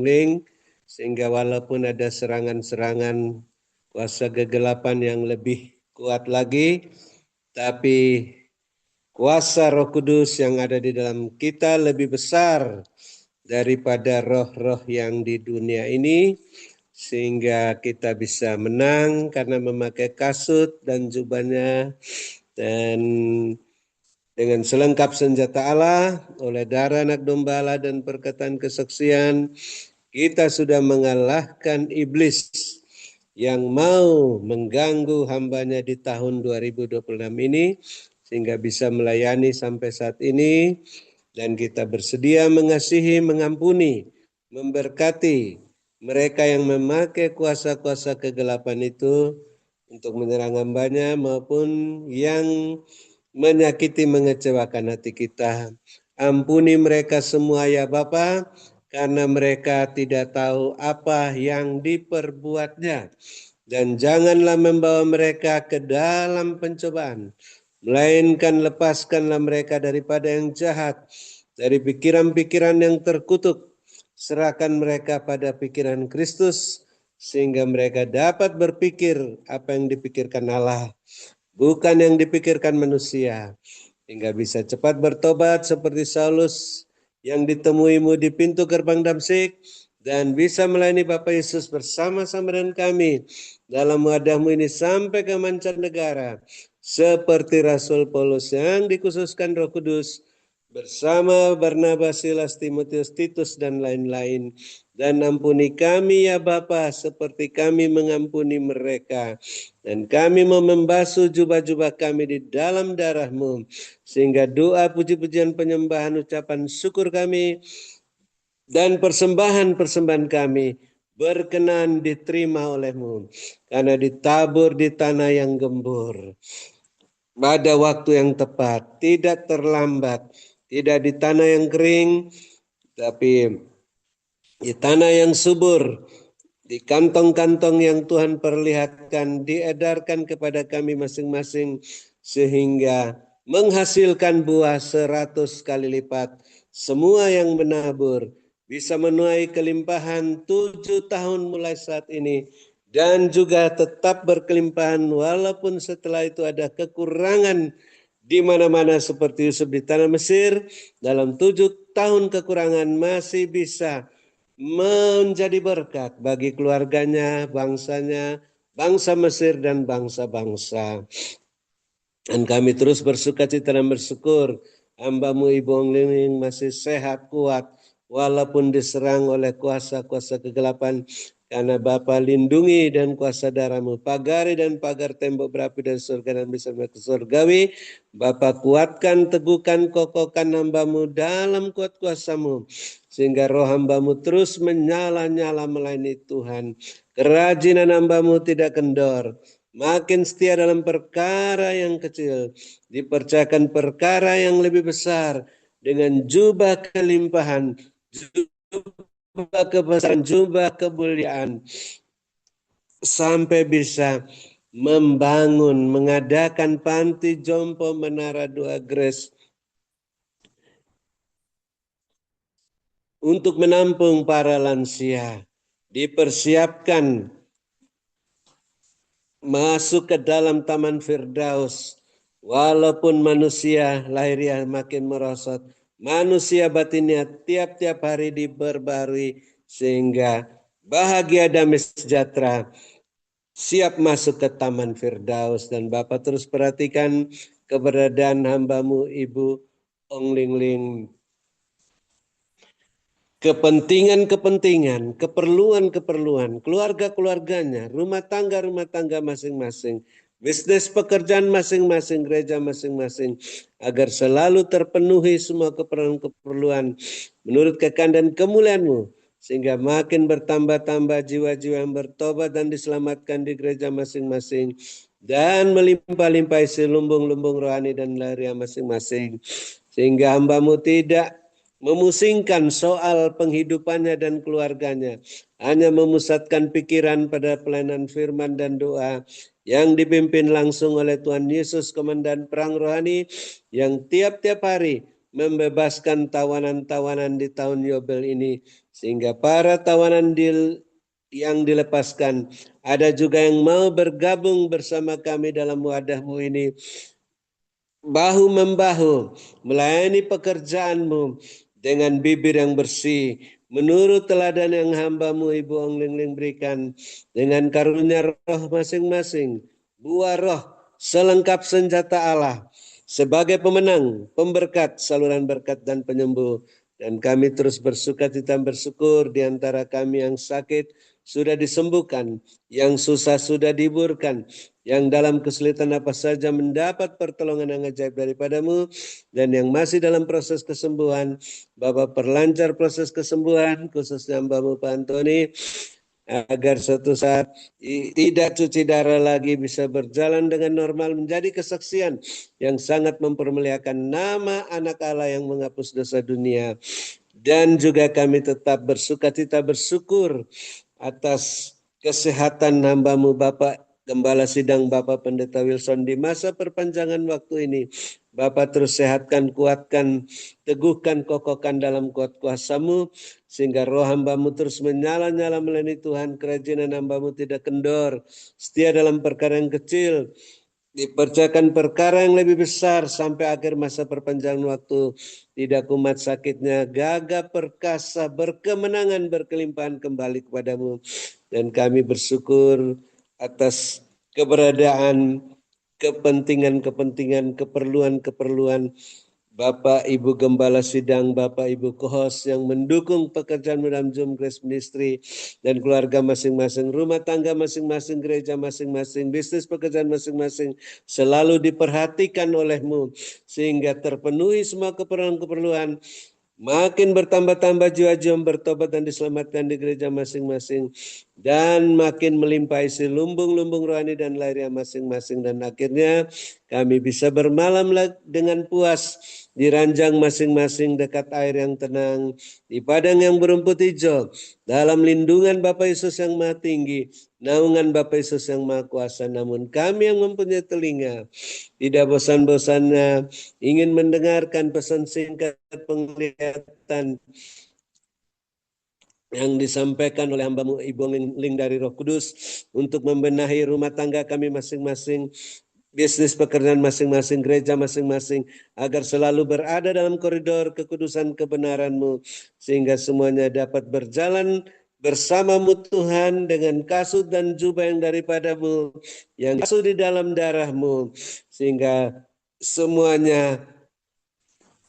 Ling, sehingga walaupun ada serangan-serangan kuasa kegelapan yang lebih kuat lagi, tapi kuasa Roh Kudus yang ada di dalam kita lebih besar daripada roh-roh yang di dunia ini, sehingga kita bisa menang karena memakai kasut dan jubahnya, dan dengan selengkap senjata Allah, oleh darah anak domba Allah dan perkataan kesaksian, kita sudah mengalahkan iblis yang mau mengganggu hambanya di tahun 2026 ini, sehingga bisa melayani sampai saat ini, dan kita bersedia mengasihi, mengampuni, memberkati mereka yang memakai kuasa-kuasa kegelapan itu untuk menyerang hambanya maupun yang menyakiti, mengecewakan hati kita. Ampuni mereka semua ya Bapa, karena mereka tidak tahu apa yang diperbuatnya. Dan janganlah membawa mereka ke dalam pencobaan, melainkan lepaskanlah mereka daripada yang jahat, dari pikiran-pikiran yang terkutuk. Serahkan mereka pada pikiran Kristus, sehingga mereka dapat berpikir apa yang dipikirkan Allah, bukan yang dipikirkan manusia, hingga bisa cepat bertobat seperti Saulus yang ditemuimu di pintu gerbang Damsyik, dan bisa melayani Bapa Yesus bersama-sama dengan kami dalam wadahmu ini sampai ke mancanegara, seperti Rasul Paulus yang dikhususkan Roh Kudus bersama Barnabas, Silas, Timotius, Titus, dan lain-lain. Dan ampuni kami ya Bapa, seperti kami mengampuni mereka. Dan kami mau membasuh jubah-jubah kami di dalam darah-Mu, sehingga doa, puji-pujian, penyembahan, ucapan syukur kami, dan persembahan-persembahan kami berkenan diterima oleh-Mu, karena ditabur di tanah yang gembur, pada waktu yang tepat, tidak terlambat, tidak di tanah yang kering, tapi di tanah yang subur, di kantong-kantong yang Tuhan perlihatkan, diedarkan kepada kami masing-masing, sehingga menghasilkan buah 100 kali lipat. Semua yang menabur bisa menuai kelimpahan 7 tahun mulai saat ini, dan juga tetap berkelimpahan walaupun setelah itu ada kekurangan di mana-mana, seperti Yusuf di tanah Mesir. Dalam 7 tahun kekurangan masih bisa menjadi berkat bagi keluarganya, bangsanya, bangsa Mesir dan bangsa-bangsa. Dan kami terus bersuka cita dan bersyukur hamba-Mu Ibu Ong Ling masih sehat, kuat, walaupun diserang oleh kuasa-kuasa kegelapan. Karena Bapa lindungi dan kuasa darah-Mu, pagari dan pagar tembok berapi dari surga dan bisa ke surgawi. Bapa kuatkan, teguhkan, kokohkan hamba-Mu dalam kuat kuasa-Mu, sehingga roh hamba-Mu terus menyala-nyala melayani Tuhan. Kerajinan hamba-Mu tidak kendor, makin setia dalam perkara yang kecil, dipercayakan perkara yang lebih besar, dengan jubah kelimpahan, jubah kebesaran, jubah kemuliaan, sampai bisa membangun, mengadakan panti jompo, menara doa Grace, untuk menampung para lansia, dipersiapkan masuk ke dalam Taman Firdaus. Walaupun manusia lahiriah makin merosot, manusia batinnya tiap-tiap hari diperbarui, sehingga bahagia, damai sejahtera, siap masuk ke Taman Firdaus. Dan Bapak terus perhatikan keberadaan hamba-Mu Ibu Ong Ling Ling, kepentingan-kepentingan, keperluan-keperluan, keluarga-keluarganya, rumah tangga masing-masing, bisnis pekerjaan masing-masing, gereja masing-masing, agar selalu terpenuhi semua keperluan-keperluan menurut kehendak dan kemuliaan-Mu, sehingga makin bertambah-tambah jiwa-jiwa yang bertobat dan diselamatkan di gereja masing-masing, dan melimpah-limpah isi lumbung-lumbung rohani dan lahiriah masing-masing, sehingga hamba-Mu tidak memusingkan soal penghidupannya dan keluarganya, hanya memusatkan pikiran pada pelayanan firman dan doa yang dipimpin langsung oleh Tuhan Yesus, Komandan Perang Rohani, yang tiap-tiap hari membebaskan tawanan-tawanan di tahun Yobel ini, sehingga para tawanan yang dilepaskan, ada juga yang mau bergabung bersama kami dalam wadah-Mu ini, bahu-membahu melayani pekerjaan-Mu dengan bibir yang bersih, menurut teladan yang hamba-Mu Ibu Ong Ling Ling berikan, dengan karunia roh masing-masing, buah roh selengkap senjata Allah, sebagai pemenang, pemberkat, saluran berkat dan penyembuh. Dan kami terus bersukacita bersyukur di antara kami yang sakit sudah disembuhkan, yang susah sudah dihiburkan, yang dalam kesulitan apa saja mendapat pertolongan yang ajaib daripada-Mu, dan yang masih dalam proses kesembuhan, Bapak perlancar proses kesembuhan, khususnya hamba-Mu Pak Antoni, agar suatu saat tidak cuci darah lagi, bisa berjalan dengan normal, menjadi kesaksian yang sangat mempermuliakan nama anak Allah yang menghapus dosa dunia. Dan juga kami tetap bersukacita bersyukur atas kesehatan hamba-Mu Bapak Gembala Sidang Bapak Pendeta Wilson di masa perpanjangan waktu ini. Bapak terus sehatkan, kuatkan, teguhkan, kokohkan dalam kuat kuasa-Mu, sehingga roh hamba-Mu terus menyala-nyala melayani Tuhan. Kerajinan hamba-Mu tidak kendor, setia dalam perkara yang kecil, dipercayakan perkara yang lebih besar sampai akhir masa perpanjangan waktu. Tidak kumat sakitnya, gagah perkasa, berkemenangan, berkelimpahan kembali kepadamu. Dan kami bersyukur atas keberadaan, kepentingan-kepentingan, keperluan-keperluan Bapak Ibu Gembala Sidang, Bapak Ibu Kohos yang mendukung pekerjaan dalam Zoom Grace Ministry, dan keluarga masing-masing, rumah tangga masing-masing, gereja masing-masing, bisnis pekerjaan masing-masing selalu diperhatikan oleh-Mu, sehingga terpenuhi semua keperluan-keperluan. Makin bertambah-tambah jiwa-jiwa yang bertobat dan diselamatkan di gereja masing-masing, dan makin melimpah isi lumbung-lumbung rohani dan lahiriah masing-masing. Dan akhirnya kami bisa bermalam dengan puas di ranjang masing-masing dekat air yang tenang, di padang yang berumput hijau, dalam lindungan Bapa Yesus yang Maha Tinggi, naungan Bapa Yesus yang Maha Kuasa. Namun kami yang mempunyai telinga tidak bosan-bosannya ingin mendengarkan pesan singkat penglihatan yang disampaikan oleh hamba-Mu Ibu Ling dari Roh Kudus untuk membenahi rumah tangga kami masing-masing, bisnis pekerjaan masing-masing, gereja masing-masing, agar selalu berada dalam koridor kekudusan kebenaran-Mu, sehingga semuanya dapat berjalan bersama-Mu Tuhan, dengan kasut dan jubah yang daripada-Mu, yang kasut di dalam darah-Mu, sehingga semuanya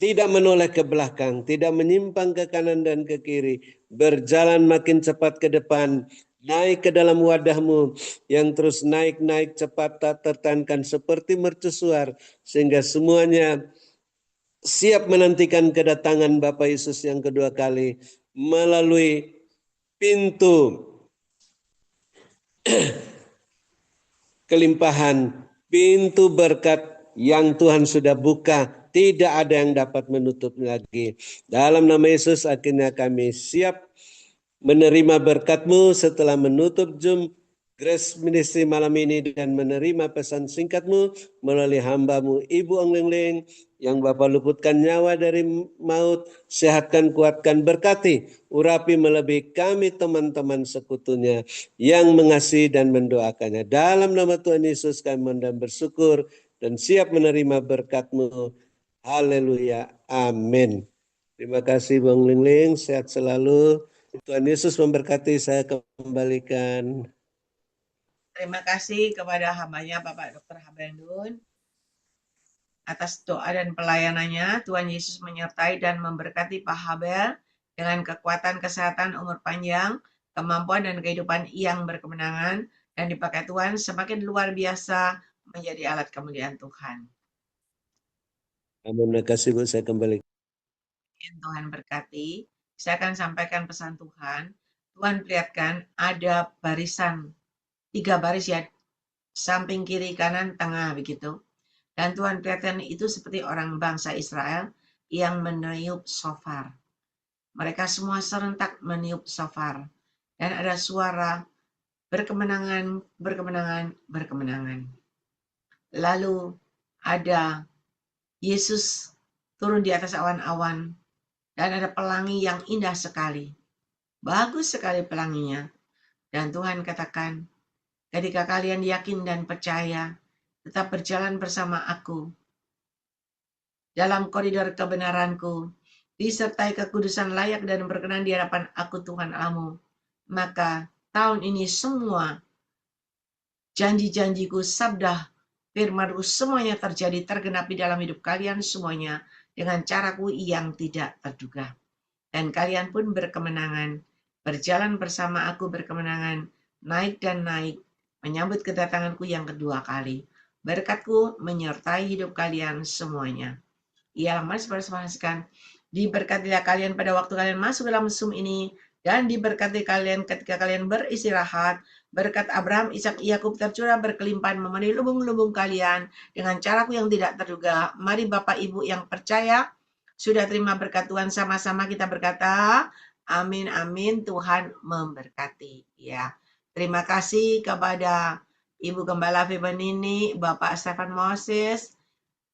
tidak menoleh ke belakang, tidak menyimpang ke kanan dan ke kiri, berjalan makin cepat ke depan, naik ke dalam wadah-Mu yang terus naik-naik cepat tak tertahankan seperti mercusuar, sehingga semuanya siap menantikan kedatangan Bapa Yesus yang kedua kali melalui pintu kelimpahan, pintu berkat yang Tuhan sudah buka, tidak ada yang dapat menutup lagi. Dalam nama Yesus akhirnya kami siap menerima berkat-Mu setelah menutup Zoom Grace Ministry malam ini, dan menerima pesan singkat-Mu melalui hamba-Mu Ibu Ong Ling Ling yang Bapak luputkan nyawa dari maut. Sehatkan, kuatkan, berkati, urapi melebihi kami teman-teman sekutunya yang mengasihi dan mendoakannya. Dalam nama Tuhan Yesus kami dan bersyukur dan siap menerima berkat-Mu. Haleluya. Amin. Terima kasih Bang Ling Ling, sehat selalu. Tuhan Yesus memberkati, saya kembalikan. Terima kasih kepada hambanya Bapak Dr. Habendun atas doa dan pelayanannya. Tuhan Yesus menyertai dan memberkati Pak Habel dengan kekuatan, kesehatan, umur panjang, kemampuan dan kehidupan yang berkemenangan, dan dipakai Tuhan semakin luar biasa menjadi alat kemuliaan Tuhan. Amin. Terima kasih Bu, saya kembali. Tuhan berkati. Saya akan sampaikan pesan Tuhan. Tuhan perlihatkan ada barisan, 3 baris ya, samping, kiri, kanan, tengah begitu. Dan Tuhan perlihatkan itu seperti orang bangsa Israel yang meniup shofar. Mereka semua serentak meniup shofar. Dan ada suara berkemenangan, berkemenangan, berkemenangan. Lalu ada Yesus turun di atas awan-awan dan ada pelangi yang indah sekali. bagus sekali pelanginya. Dan Tuhan katakan, ketika kalian yakin dan percaya, tetap berjalan bersama aku dalam koridor kebenaranku, disertai kekudusan layak dan berkenan di hadapan aku Tuhan Allahmu, maka tahun ini semua janji-janjiku, sabda, firmanku semuanya terjadi tergenapi dalam hidup kalian semuanya dengan caraku yang tidak terduga. Dan kalian pun berkemenangan, berjalan bersama aku berkemenangan, naik dan naik, menyambut kedatanganku yang kedua kali. Berkatku menyertai hidup kalian semuanya. Ialah mas bersemaskan, diberkatilah kalian pada waktu kalian masuk dalam Zoom ini, dan diberkati kalian ketika kalian beristirahat. Berkat Abraham, Ishak, Yakub tercurah berkelimpahan memenuhi lubung-lubung kalian dengan caraku yang tidak terduga. Mari Bapak Ibu yang percaya, sudah terima berkat Tuhan, sama-sama kita berkata, amin, amin, Tuhan memberkati. Ya, terima kasih kepada Ibu Gembala Fibenini, Bapak Stefan Moses,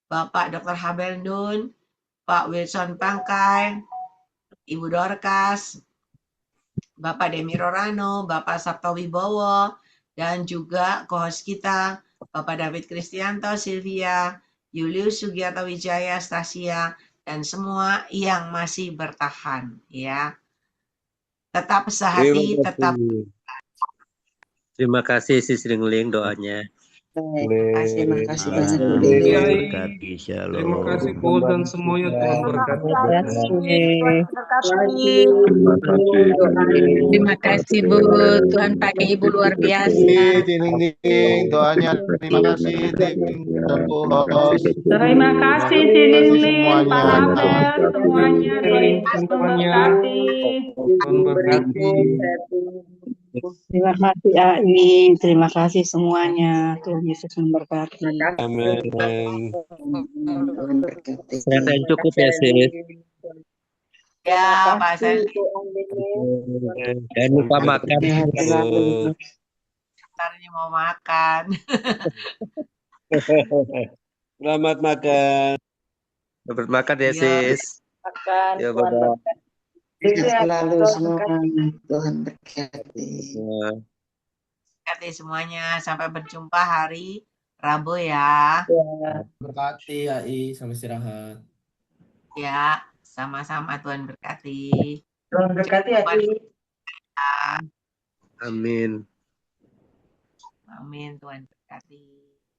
Bapak Dr. Habel Nun, Pak Wilson Pangkai, Ibu Dorcas, Bapak Demi Rorano, Bapak Sabto Wibowo, dan juga co-host kita, Bapak David Kristianto, Sylvia, Julius Sugiarto Wijaya, Stasia, dan semua yang masih bertahan. Ya, tetap sehati, tetap. Terima kasih Sis Ringling doanya. Terima kasih banyak Bu Tuhan Lili. berkati. Shalom. Terima kasih Paul semuanya, Tuhan berkati. Terima kasih. Terima kasih Bu, Tuhan pakai Ibu luar biasa. Doanya terima kasih tim host. Terima kasih Ciling, Pak Abel, semuanya memberkati. Tuhan berkati. Terima kasih AI, terima kasih semuanya. Tuhan Yesus memberkati. Amin. Tuhan berkati. Sehat yang cukup ya Sis. Ya, Pak Sel. Jangan lupa makan. Ntar ini mau makan. Selamat makan. Selamat makan ya Sis. Makan, Ya, Tuhan Bapak. berkati. Selalu semua. Tuhan berkati. Ya. Berkati semuanya. Sampai berjumpa hari Rabu ya. Berkati AI, sama istirahat. Ya, sama-sama Tuhan berkati. Tuhan berkati ya. Amin. Amin, Tuhan berkati.